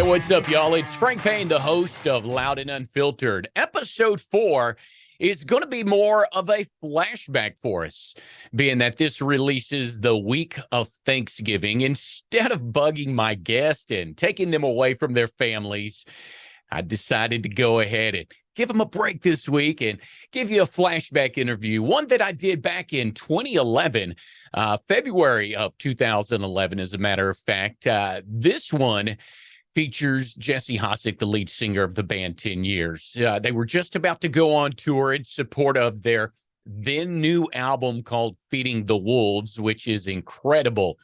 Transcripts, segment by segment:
Hey, what's up, y'all? It's Frank Payne, the host of Loud and Unfiltered. Episode 4 is going to be more of a flashback for us, being that this releases the week of Thanksgiving. Instead of bugging my guests and taking them away from their families, I decided to go ahead and give them a break this week and give you a flashback interview, one that I did back in 2011, February of 2011, as a matter of fact. This one features Jesse Hasek, the lead singer of the band 10 Years. They were just about to go on tour in support of their then new album called Feeding the Wolves, which is incredible.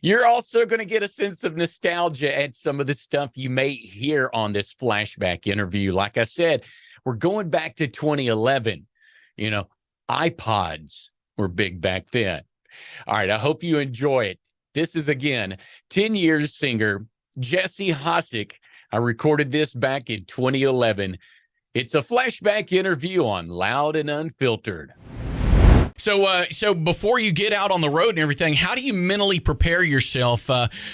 You're also going to get a sense of nostalgia at some of the stuff you may hear on this flashback interview. Like I said, we're going back to 2011. You know, iPods were big back then. All right, I hope you enjoy it. This is, again, 10 Years singer Jesse Hasek. I recorded this back in 2011. It's a flashback interview on Loud and Unfiltered. So before you get out on the road and everything, how do you mentally prepare yourself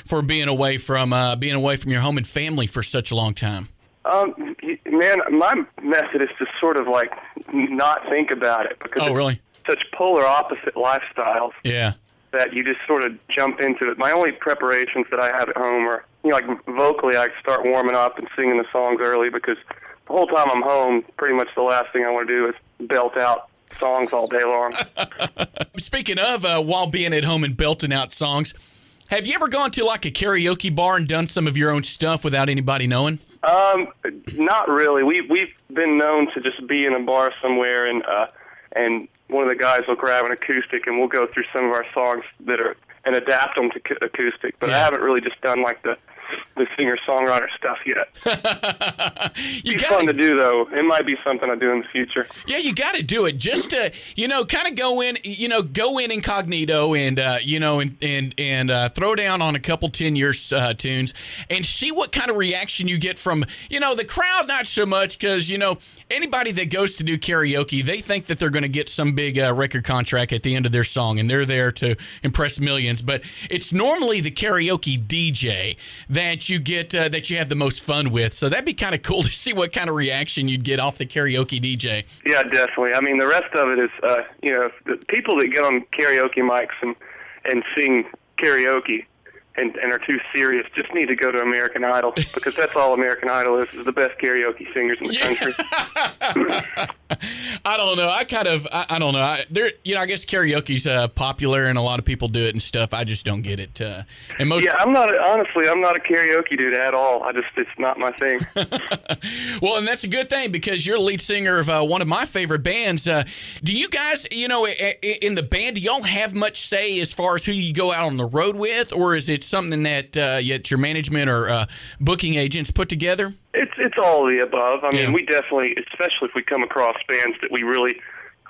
for being away from your home and family for such a long time? Man, my method is to sort of like not think about it because really? It's such polar opposite lifestyles. Yeah. That you just sort of jump into it. My only preparations that I have at home are, like vocally, I start warming up and singing the songs early because the whole time I'm home, pretty much the last thing I want to do is belt out songs all day long. Speaking of while being at home and belting out songs, have you ever gone to like a karaoke bar and done some of your own stuff without anybody knowing? Not really. We've been known to just be in a bar somewhere and one of the guys will grab an acoustic and we'll go through some of our songs and adapt them to acoustic. But yeah. I haven't really just done like the singer-songwriter stuff yet. It's fun to do, though. It might be something I do in the future. Yeah, you got to do it just to, kind of go in incognito and, and throw down on a couple 10 Years tunes and see what kind of reaction you get from, the crowd, not so much because, anybody that goes to do karaoke, they think that they're going to get some big record contract at the end of their song and they're there to impress millions. But it's normally the karaoke DJ that you get that you have the most fun with. So that'd be kind of cool to see what kind of reaction you'd get off the karaoke DJ. Yeah, definitely. I mean, the rest of it is, the people that get on karaoke mics and sing karaoke and are too serious just need to go to American Idol because that's all American Idol is the best karaoke singers in the country. I don't know. I don't know. I guess karaoke's popular and a lot of people do it and stuff. I just don't get it. I'm not a karaoke dude at all. It's not my thing. Well, and that's a good thing because you're the lead singer of one of my favorite bands. Do you guys, in the band, do y'all have much say as far as who you go out on the road with, or is it something that your management or booking agents put together? It's all of the above. I mean, we definitely, especially if we come across bands that we really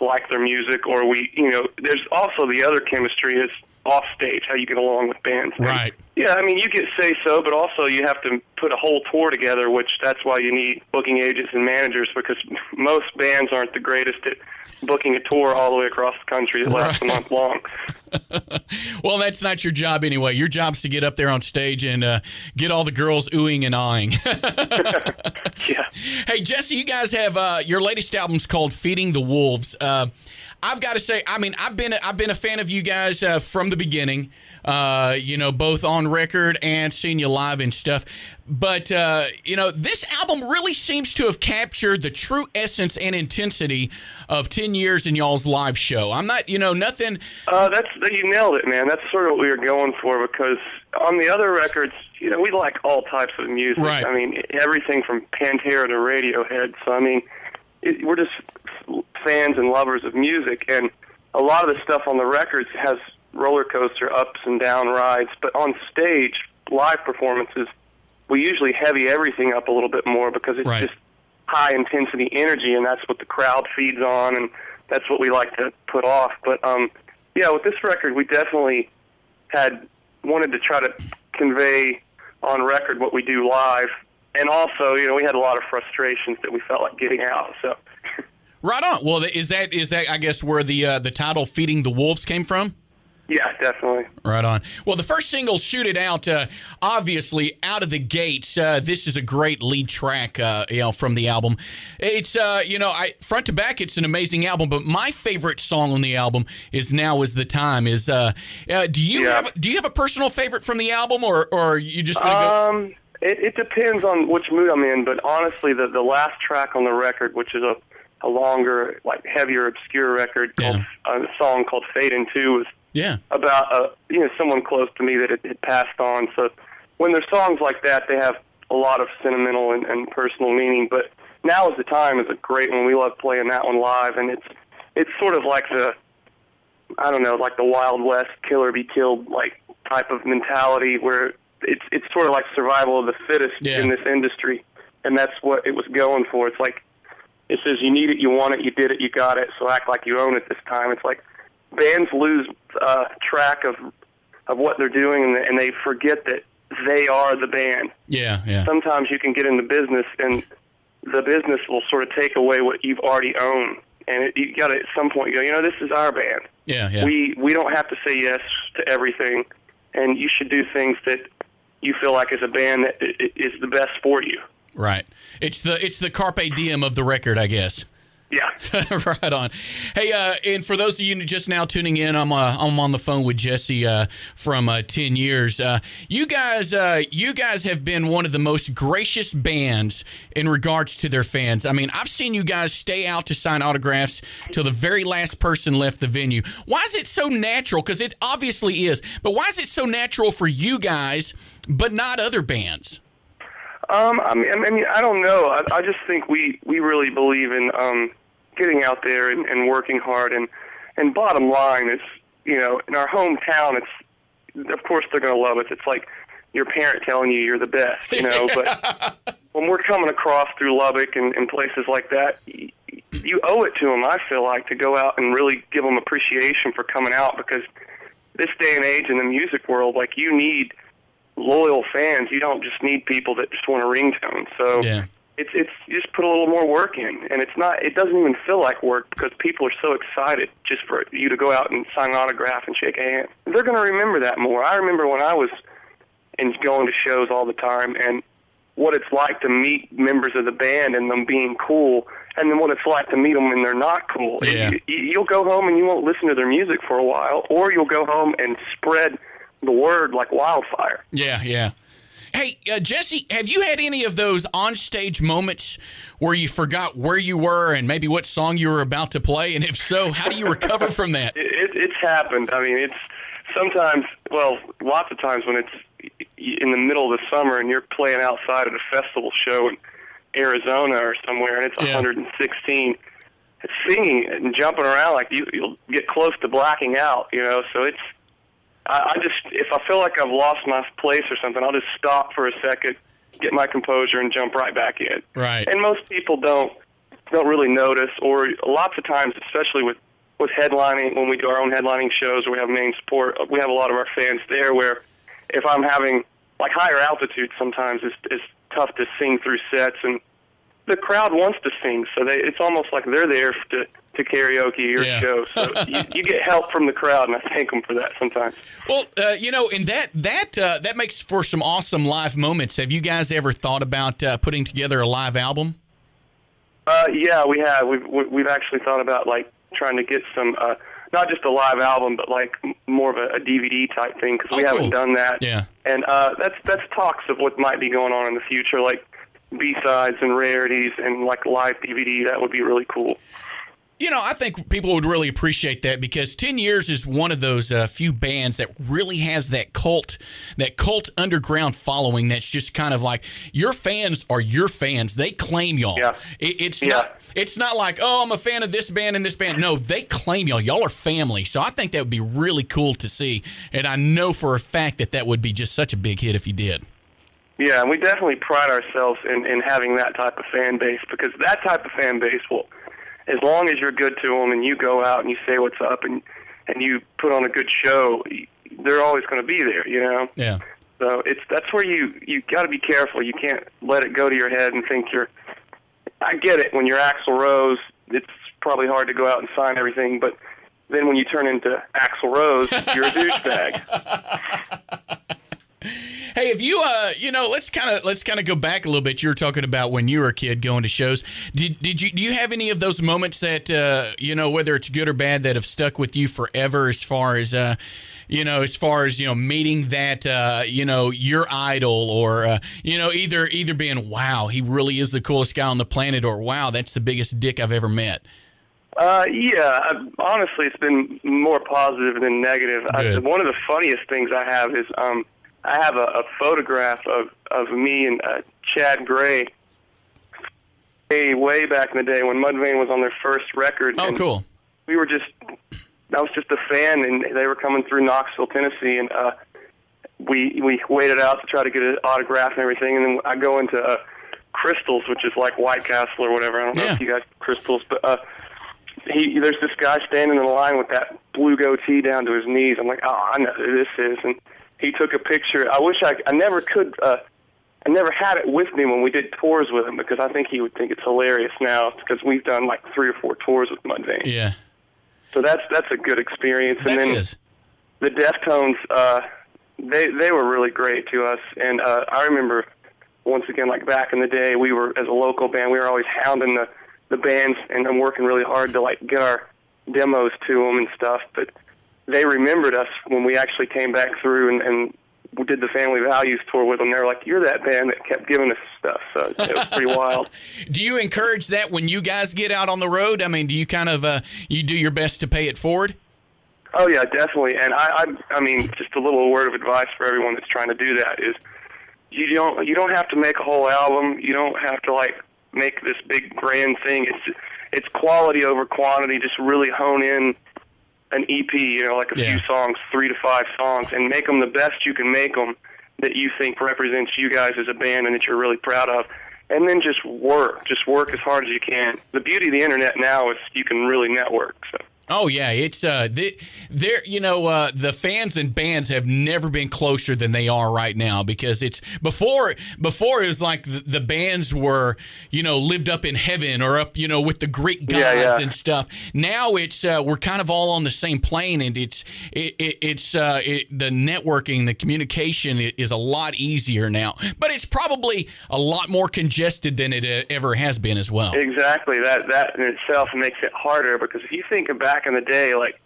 like their music, or there's also the other chemistry is off stage, how you get along with bands. Right. Yeah, I mean, you get say so, but also you have to put a whole tour together, which that's why you need booking agents and managers because most bands aren't the greatest at booking a tour all the way across the country that lasts a month long. Well, that's not your job anyway. Your job's to get up there on stage and get all the girls oohing and aahing. Yeah. Hey, Jesse, you guys have your latest album's called Feeding the Wolves. I've got to say, I mean, I've been a fan of you guys from the beginning, both on record and seeing you live and stuff. But, this album really seems to have captured the true essence and intensity of 10 Years in y'all's live show. I'm not, nothing. You nailed it, man. That's sort of what we were going for because on the other records, we like all types of music. Right. I mean, everything from Pantera to Radiohead. So, I mean, we're just fans and lovers of music, and a lot of the stuff on the records has roller coaster ups and down rides, but on stage, live performances, we usually heavy everything up a little bit more because it's just high intensity energy, and that's what the crowd feeds on, and that's what we like to put off. But with this record, we definitely wanted to try to convey on record what we do live, and also, we had a lot of frustrations that we felt like getting out. So. Right on. Well, is that I guess where the title "Feeding the Wolves" came from? Yeah, definitely. Right on. Well, the first single, Shoot It Out, obviously out of the gates, this is a great lead track, from the album. It's, front to back, it's an amazing album, but my favorite song on the album is Now Is the Time. Do you have a personal favorite from the album, or are you just going to go? It depends on which mood I'm in, but honestly, the last track on the record, which is a longer, like heavier, obscure record, called a song called Fade Into, was about someone close to me that had passed on. So when there's songs like that, they have a lot of sentimental and personal meaning. But Now Is the Time is a great one. We love playing that one live, and it's sort of like the Wild West, kill or be killed like type of mentality, where it's sort of like survival of the fittest in this industry, and that's what it was going for. It's like it says, you need it, you want it, you did it, you got it, so act like you own it this time. It's like bands lose track of what they're doing, and they forget that they are the band. Yeah. Sometimes you can get in the business, and the business will sort of take away what you've already owned. And you got to, at some point, go, this is our band. Yeah. We don't have to say yes to everything, and you should do things that you feel like as a band that is the best for you. Right. It's the carpe diem of the record, I guess. Yeah. Right on. Hey, and for those of you just now tuning in, I'm on the phone with Jesse from 10 Years. You guys have been one of the most gracious bands in regards to their fans. I mean, I've seen you guys stay out to sign autographs till the very last person left the venue. Why is it so natural? Because it obviously is. But why is it so natural for you guys, but not other bands? I mean, I don't know. I just think we really believe in getting out there and working hard. And bottom line is, in our hometown, of course they're going to love us. It's like your parent telling you're the best, But when we're coming across through Lubbock and places like that, you owe it to them, I feel like, to go out and really give them appreciation for coming out, because this day and age in the music world, like, you need loyal fans. You don't just need people that just want a ringtone. So it's you just put a little more work in, and it doesn't even feel like work, because people are so excited just for you to go out and sign an autograph and shake a hand. They're going to remember that more. I remember when I was going to shows all the time, and what it's like to meet members of the band and them being cool, and then what it's like to meet them when they're not cool. Yeah. You'll go home and you won't listen to their music for a while, or you'll go home and spread the word like wildfire. Yeah. Hey, Jesse, have you had any of those on-stage moments where you forgot where you were and maybe what song you were about to play? And if so, how do you recover from that? It's happened. I mean, it's sometimes, lots of times when it's in the middle of the summer and you're playing outside at a festival show in Arizona or somewhere, and it's 116, singing and jumping around, like you'll get close to blacking out, so it's, I just, if I feel like I've lost my place or something, I'll just stop for a second, get my composure, and jump right back in. Right. And most people don't really notice, or lots of times, especially with headlining, when we do our own headlining shows where we have main support, we have a lot of our fans there, where if I'm having, like, higher altitude sometimes is tough to sing through sets, and the crowd wants to sing, so it's almost like they're there to karaoke your show. So you get help from the crowd, and I thank them for that sometimes. Well, and that makes for some awesome live moments. Have you guys ever thought about putting together a live album? Yeah, we have. We've actually thought about, like, trying to get some, not just a live album, but like more of a DVD type thing, because we haven't done that. Yeah. And that's talks of what might be going on in the future, like B-sides and rarities and like live DVD. That would be really cool. I think people would really appreciate that, because 10 Years is one of those few bands that really has that cult underground following that's just kind of like, your fans are your fans. They claim y'all. Yeah. It's not like, oh, I'm a fan of this band and this band. No, they claim y'all. Y'all are family. So I think that would be really cool to see. And I know for a fact that would be just such a big hit if you did. Yeah, and we definitely pride ourselves in having that type of fan base, because that type of fan base will, as long as you're good to them and you go out and you say what's up and you put on a good show, they're always going to be there, Yeah. So that's where you got to be careful. You can't let it go to your head and think I get it, when you're Axl Rose, it's probably hard to go out and sign everything, but then when you turn into Axl Rose, you're a douchebag. Hey, if you let's kind of go back a little bit. You were talking about when you were a kid going to shows. Do you have any of those moments that whether it's good or bad, that have stuck with you forever, as far as meeting that your idol, or either being, wow, he really is the coolest guy on the planet, or wow, that's the biggest dick I've ever met? Honestly, it's been more positive than negative. One of the funniest things I have is I have a photograph of me and Chad Gray way back in the day when Mudvayne was on their first record. Oh, cool. I was just a fan, and they were coming through Knoxville, Tennessee, and we waited out to try to get an autograph and everything, and then I go into Crystals, which is like White Castle or whatever. I don't know if you guys Crystals, but there's this guy standing in the line with that blue goatee down to his knees. I'm like, oh, I know who this is, and he took a picture. I wish I never could. I never had it with me when we did tours with him, because I think he would think it's hilarious now, because we've done like 3 or 4 tours with Mudvayne. Yeah. So that's a good experience. That and then is. The Deftones, they were really great to us. And I remember, once again, like back in the day, we were, as a local band, we were always hounding the bands and working really hard to like get our demos to them and stuff. But they remembered us when we actually came back through and we did the Family Values tour with them. They were like, you're that band that kept giving us stuff. So it was pretty wild. Do you encourage that when you guys get out on the road? I mean, do you kind of you do your best to pay it forward? Oh, yeah, definitely. And I mean, just a little word of advice for everyone that's trying to do that is you don't have to make a whole album. You don't have to like make this big grand thing. It's quality over quantity. Just really hone in an EP, like a few songs, 3 to 5 songs, and make them the best you can make them that you think represents you guys as a band and that you're really proud of. And then just work as hard as you can. The beauty of the internet now is you can really network. So. Oh yeah, it's the fans and bands have never been closer than they are right now, because it's before it was like the bands were lived up in heaven or up with the Greek gods and stuff. Now it's we're kind of all on the same plane, and it's the networking, the communication is a lot easier now, but it's probably a lot more congested than it ever has been as well. Exactly, that in itself makes it harder, because if you think back in the day, like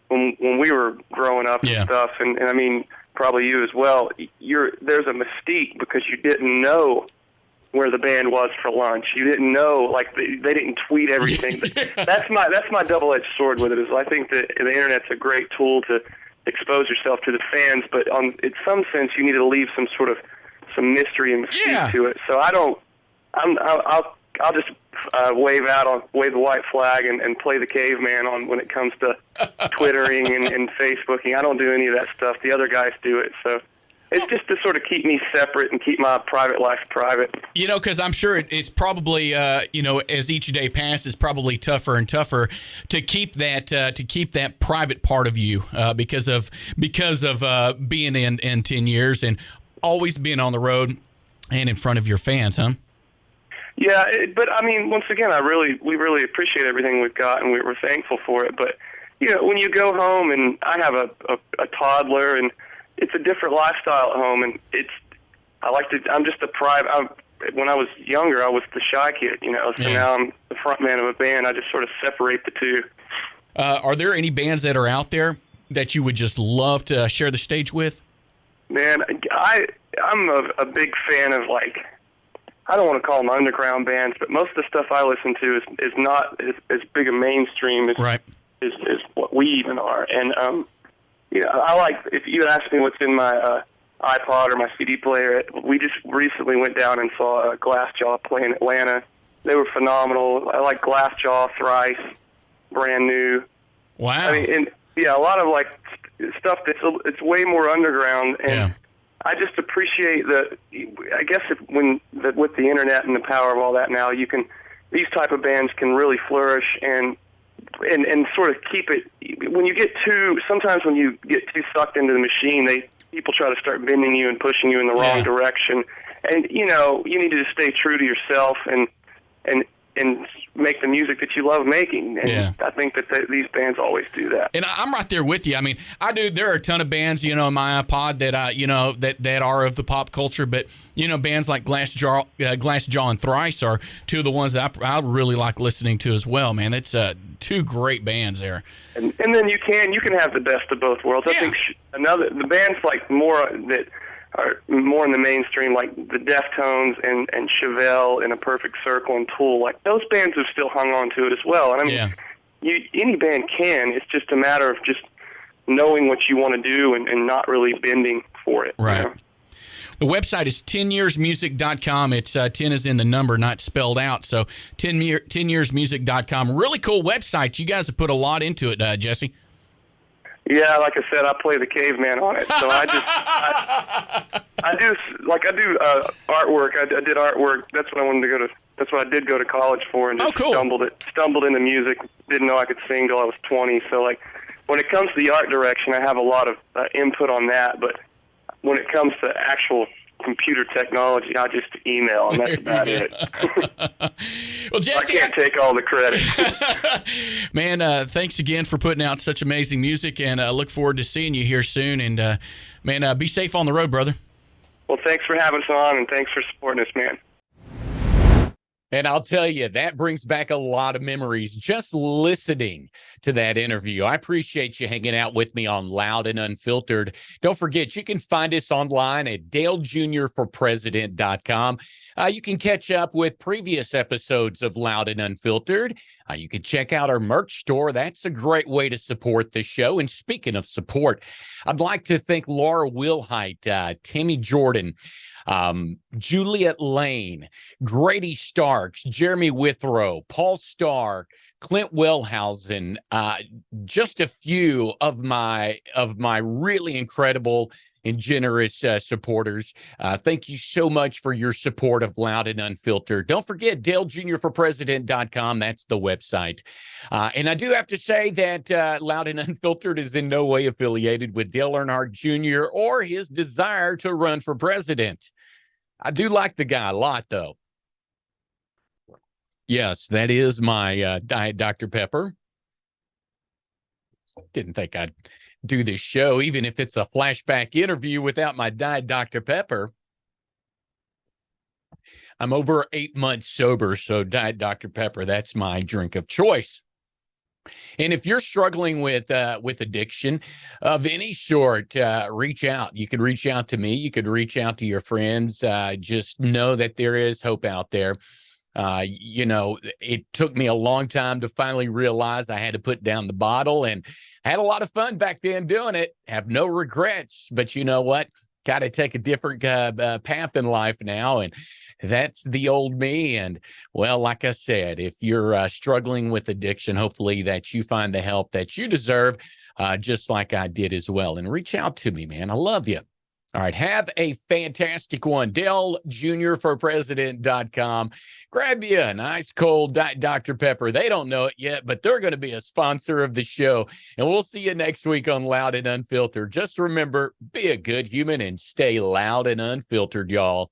when we were growing up and stuff, and I mean probably you as well, there's a mystique because you didn't know where the band was for lunch. You didn't know, like they didn't tweet everything. That's my double-edged sword with it. Is I think that the internet's a great tool to expose yourself to the fans, but in some sense you need to leave some mystery and mystique to it. So I'll just wave the white flag and play the caveman on when it comes to Twittering and Facebooking. I don't do any of that stuff. The other guys do it. So it's just to sort of keep me separate and keep my private life private. Because I'm sure it's probably, as each day passes, probably tougher and tougher to keep that private part of you because of being in 10 years and always being on the road and in front of your fans, huh? Yeah, but I mean, once again, we really appreciate everything we've got, and we're thankful for it. But when you go home, and I have a toddler, and it's a different lifestyle at home, and I'm just a private. When I was younger, I was the shy kid, So now I'm the front man of a band. I just sort of separate the two. Are there any bands that are out there that you would just love to share the stage with? Man, I'm a big fan of, like, I don't want to call them underground bands, but most of the stuff I listen to is not as big a mainstream as what we even are. And I like, if you ask me what's in my iPod or my CD player, we just recently went down and saw Glassjaw play in Atlanta. They were phenomenal. I like Glassjaw, Thrice, Brand New. Wow. I mean, a lot of like stuff it's way more underground, and I just appreciate I guess with the internet and the power of all that now, these type of bands can really flourish and sort of keep it. Sometimes when you get too sucked into the machine, people try to start bending you and pushing you in the wrong direction. And you need to stay true to yourself and and make the music that you love making. And I think that these bands always do that. And I'm right there with you. I mean, I do. There are a ton of bands, in my iPod that that are of the pop culture, but bands like Glassjaw and Thrice are two of the ones that I really like listening to as well. Man, it's two great bands there. And then you can have the best of both worlds. I think the bands like more that are more in the mainstream, like the Deftones and Chevelle and A Perfect Circle and Tool, like those bands have still hung on to it as well. And I mean, any band can. It's just a matter of just knowing what you want to do and not really bending for it. Right. The website is 10yearsmusic.com. It's 10 is in the number, not spelled out. So 10yearsmusic.com. Really cool website. You guys have put a lot into it, Jesse. Yeah, like I said, I play the caveman on it. So I do artwork. I did artwork. That's what I wanted to go to. That's what I did go to college for, and just stumbled into music. Didn't know I could sing till I was 20. So like, when it comes to the art direction, I have a lot of input on that. But when it comes to actual computer technology, I just email, and that's about it. Well, Jesse, I can't take all the credit. Man, thanks again for putting out such amazing music, and I look forward to seeing you here soon. And, man, be safe on the road, brother. Well, thanks for having us on, and thanks for supporting us, man. And I'll tell you, that brings back a lot of memories just listening to that interview. I appreciate you hanging out with me on Loud and Unfiltered. Don't forget, you can find us online at DaleJr.forPresident.com. You can catch up with previous episodes of Loud and Unfiltered. You can check out our merch store. That's a great way to support the show. And speaking of support, I'd like to thank Laura Wilhite, Tammy Jordan, Juliet Lane, Grady Starks, Jeremy Withrow, Paul Starr, Clint Wellhausen, just a few of my really incredible and generous supporters. Thank you so much for your support of Loud and Unfiltered. Don't forget, DaleJr.forPresident.com. That's the website. And I do have to say that Loud and Unfiltered is in no way affiliated with Dale Earnhardt Jr. or his desire to run for president. I do like the guy a lot, though. Yes, that is my Diet Dr. Pepper. Didn't think I'd do this show, even if it's a flashback interview, without my Diet Dr. Pepper. I'm over 8 months sober, so Diet Dr. Pepper, that's my drink of choice. And if you're struggling with addiction of any sort, reach out. You could reach out to me. You could reach out to your friends. Just know that there is hope out there. It took me a long time to finally realize I had to put down the bottle, and I had a lot of fun back then doing it. Have no regrets, but you know what? Got to take a different path in life now, and that's the old me. And well, like I said, if you're struggling with addiction, hopefully that you find the help that you deserve, just like I did as well. And reach out to me, man. I love you. All right. Have a fantastic one. DaleJr.forPresident.com. Grab you a nice cold Diet Dr. Pepper. They don't know it yet, but they're going to be a sponsor of the show. And we'll see you next week on Loud and Unfiltered. Just remember, be a good human and stay loud and unfiltered, y'all.